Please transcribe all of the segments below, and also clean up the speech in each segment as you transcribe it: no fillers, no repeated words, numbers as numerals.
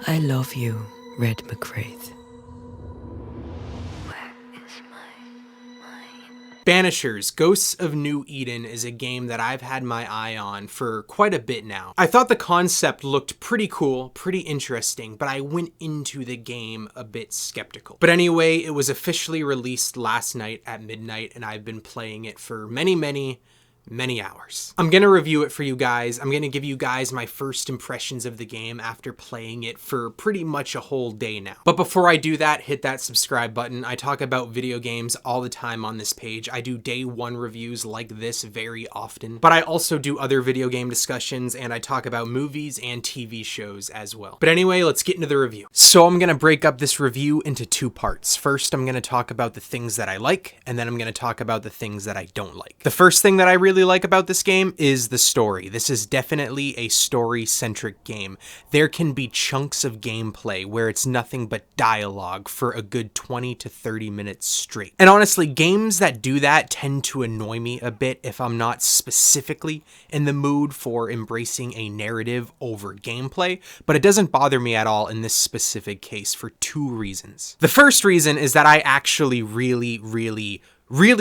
I love you, Red McCraith. Banishers, Ghosts of New Eden is a game that I've had my eye on for quite a bit now. I thought the concept looked pretty cool, pretty interesting, but I went into the game a bit skeptical. But anyway, it was officially released last night at midnight, and I've been playing it for many hours. I'm gonna review it for you guys. I'm gonna give you guys my first impressions of the game after playing it for pretty much a whole day now. But before I do that, hit that subscribe button. I talk about video games all the time on this page. I do day one reviews like this very often, but I also do other video game discussions, and I talk about movies and TV shows as well. But anyway, let's get into the review. So I'm gonna break up this review into two parts. First, I'm gonna talk about the things that I like, and then I'm gonna talk about the things that I don't like. The first thing that I really like about this game is the story. This is definitely a story-centric game. There can be chunks of gameplay where it's nothing but dialogue for a good 20 to 30 minutes straight. And honestly, games that do that tend to annoy me a bit if I'm not specifically in the mood for embracing a narrative over gameplay, but it doesn't bother me at all in this specific case for two reasons. The first reason is that I actually really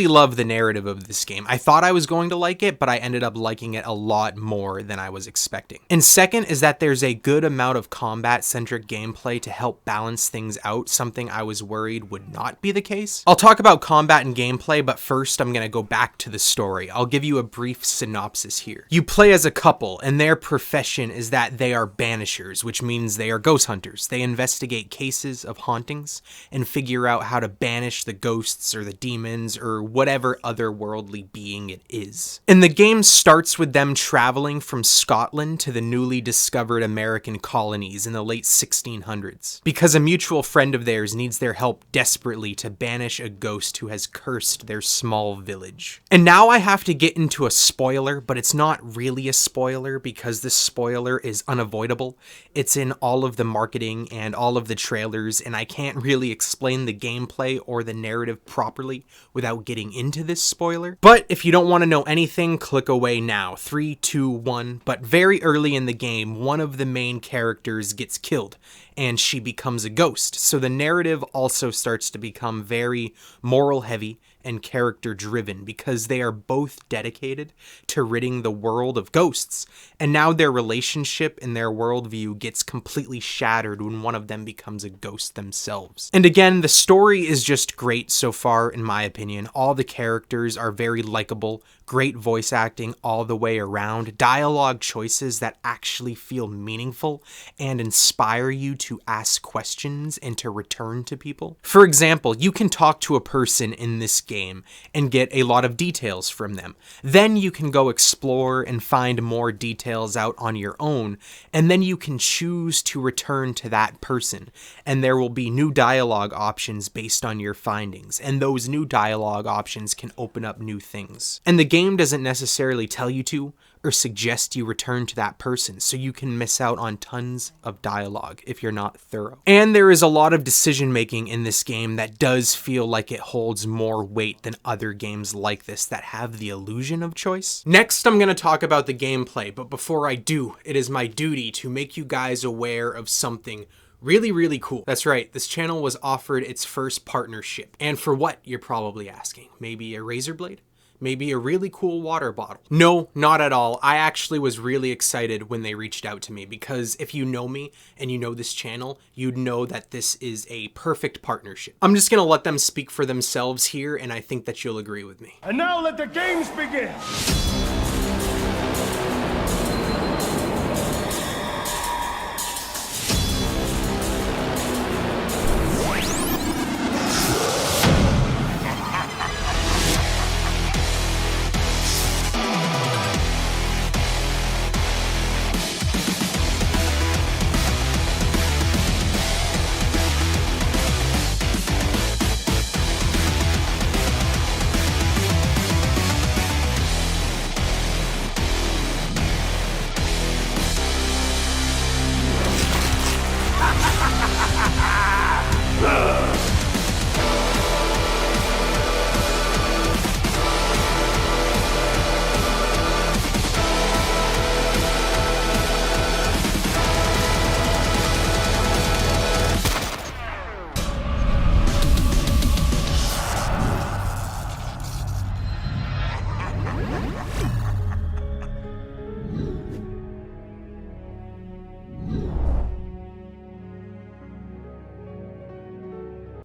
love the narrative of this game. I thought I was going to like it, but I ended up liking it a lot more than I was expecting. And second is that there's a good amount of combat-centric gameplay to help balance things out, something I was worried would not be the case. I'll talk about combat and gameplay, but first I'm gonna go back to the story. I'll give you a brief synopsis here. You play as a couple, and their profession is that they are banishers, which means they are ghost hunters. They investigate cases of hauntings and figure out how to banish the ghosts or the demons or whatever otherworldly being it is. And the game starts with them traveling from Scotland to the newly discovered American colonies in the late 1600s, because a mutual friend of theirs needs their help desperately to banish a ghost who has cursed their small village. And now I have to get into a spoiler, but it's not really a spoiler because this spoiler is unavoidable. It's in all of the marketing and all of the trailers, and I can't really explain the gameplay or the narrative properly without getting into this spoiler. But if you don't want to know anything, click away now. 3, 2, 1. But very early in the game, one of the main characters gets killed and she becomes a ghost. So the narrative also starts to become very moral heavy and character driven because they are both dedicated to ridding the world of ghosts. And now their relationship and their worldview gets completely shattered when one of them becomes a ghost themselves. And again, the story is just great so far, in my opinion. All the characters are very likable, great voice acting all the way around, dialogue choices that actually feel meaningful and inspire you to ask questions and to return to people. For example, you can talk to a person in this game and get a lot of details from them. Then you can go explore and find more details out on your own, and then you can choose to return to that person, and there will be new dialogue options based on your findings, and those new dialogue options can open up new things. And the game doesn't necessarily tell you to or suggest you return to that person, so you can miss out on tons of dialogue if you're not thorough. And there is a lot of decision making in this game that does feel like it holds more weight than other games like this that have the illusion of choice. Next, I'm going to talk about the gameplay, but before I do, it is my duty to make you guys aware of something really cool. That's right, this channel was offered its first partnership. And for what, you're probably asking? Maybe a razor blade? Maybe a really cool water bottle? No, not at all. I actually was really excited when they reached out to me because if you know me and you know this channel, you'd know that this is a perfect partnership. I'm just gonna let them speak for themselves here, and I think that you'll agree with me. And now let the games begin!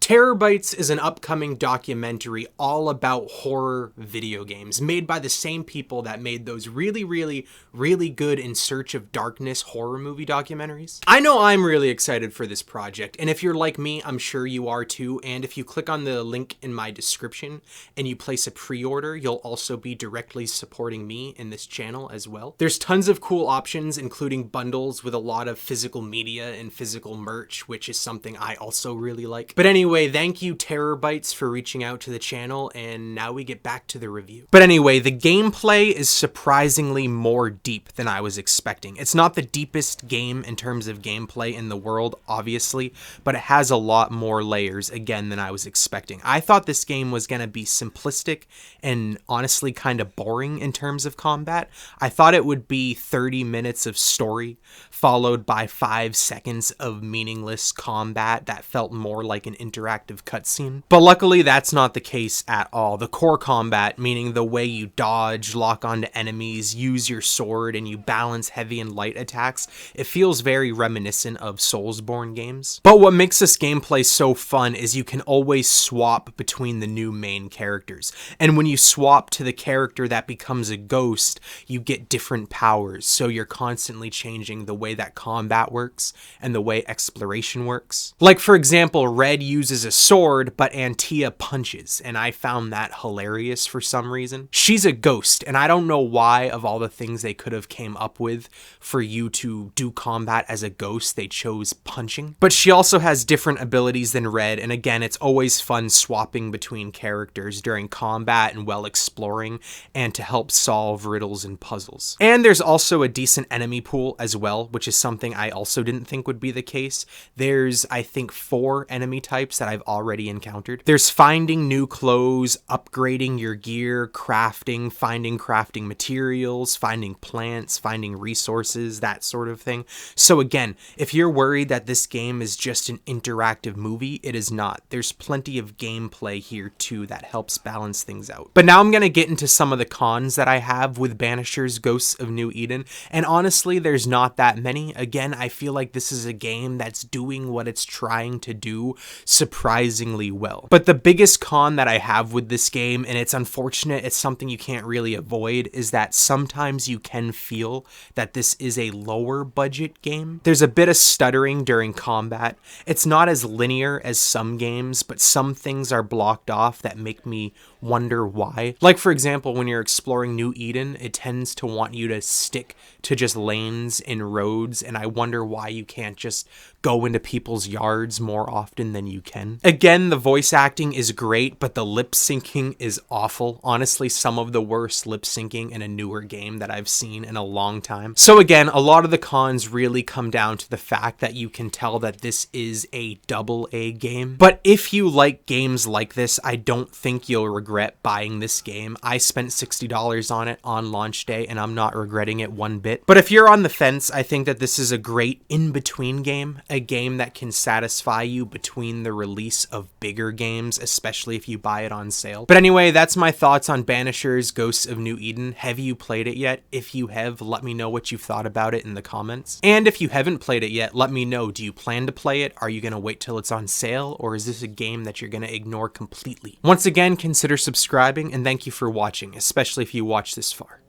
Terabytes is an upcoming documentary all about horror video games made by the same people that made those really good In Search of Darkness horror movie documentaries. I know I'm really excited for this project, and if you're like me, I'm sure you are too, and if you click on the link in my description and you place a pre-order, you'll also be directly supporting me in this channel as well. There's tons of cool options, including bundles with a lot of physical media and physical merch, which is something I also really like. But anyway, thank you Terabytes for reaching out to the channel, and now we get back to the review. But anyway, the gameplay is surprisingly more deep than I was expecting. It's not the deepest game in terms of gameplay in the world, obviously, but it has a lot more layers, again, than I was expecting. I thought this game was going to be simplistic and honestly kind of boring in terms of combat. I thought it would be 30 minutes of story, followed by 5 seconds of meaningless combat that felt more like an interactive cutscene. But luckily, that's not the case at all. The core combat, meaning the way you dodge, lock onto enemies, use your sword, and you balance heavy and light attacks, it feels very reminiscent of Soulsborne games. But what makes this gameplay so fun is you can always swap between the new main characters. And when you swap to the character that becomes a ghost, you get different powers. So you're constantly changing the way that combat works and the way exploration works. Like, for example, Red uses a sword, but Antea punches, and I found that hilarious for some reason. She's a ghost, and I don't know why, of all the things they could have came up with for you to do combat as a ghost, they chose punching. But she also has different abilities than Red, and again, it's always fun swapping between characters during combat and while exploring, and to help solve riddles and puzzles. And there's also a decent enemy pool as well, which is something I also didn't think would be the case. There's, I think, 4 enemy types that I've already encountered. There's finding new clothes, upgrading your gear, crafting, finding crafting materials, finding plants, finding resources, that sort of thing. So again, if you're worried that this game is just an interactive movie, it is not. There's plenty of gameplay here too that helps balance things out. But now I'm going to get into some of the cons that I have with Banishers Ghosts of New Eden, and honestly, there's not that many. Again, I feel like this is a game that's doing what it's trying to do surprisingly well. But the biggest con that I have with this game, and it's unfortunate, it's something you can't really avoid, is that sometimes you can feel that this is a lower budget game. There's a bit of stuttering during combat. It's not as linear as some games, but some things are blocked off that make me wonder why. Like, for example, when you're exploring New Eden, it tends to want you to stick to just lanes and roads, and I wonder why you can't just go into people's yards more often than you can. Again, the voice acting is great, but the lip syncing is awful. Honestly, some of the worst lip syncing in a newer game that I've seen in a long time. So again, a lot of the cons really come down to the fact that you can tell that this is a AA game. But if you like games like this, I don't think you'll regret buying this game. I spent $60 on it on launch day, and I'm not regretting it one bit. But if you're on the fence, I think that this is a great in-between game, a game that can satisfy you between the release of bigger games, especially if you buy it on sale. But anyway, that's my thoughts on Banishers Ghosts of New Eden. Have you played it yet? If you have, let me know what you've thought about it in the comments. And if you haven't played it yet, let me know, do you plan to play it? Are you going to wait till it's on sale? Or is this a game that you're going to ignore completely? Once again, consider subscribing, and thank you for watching, especially if you watched this far.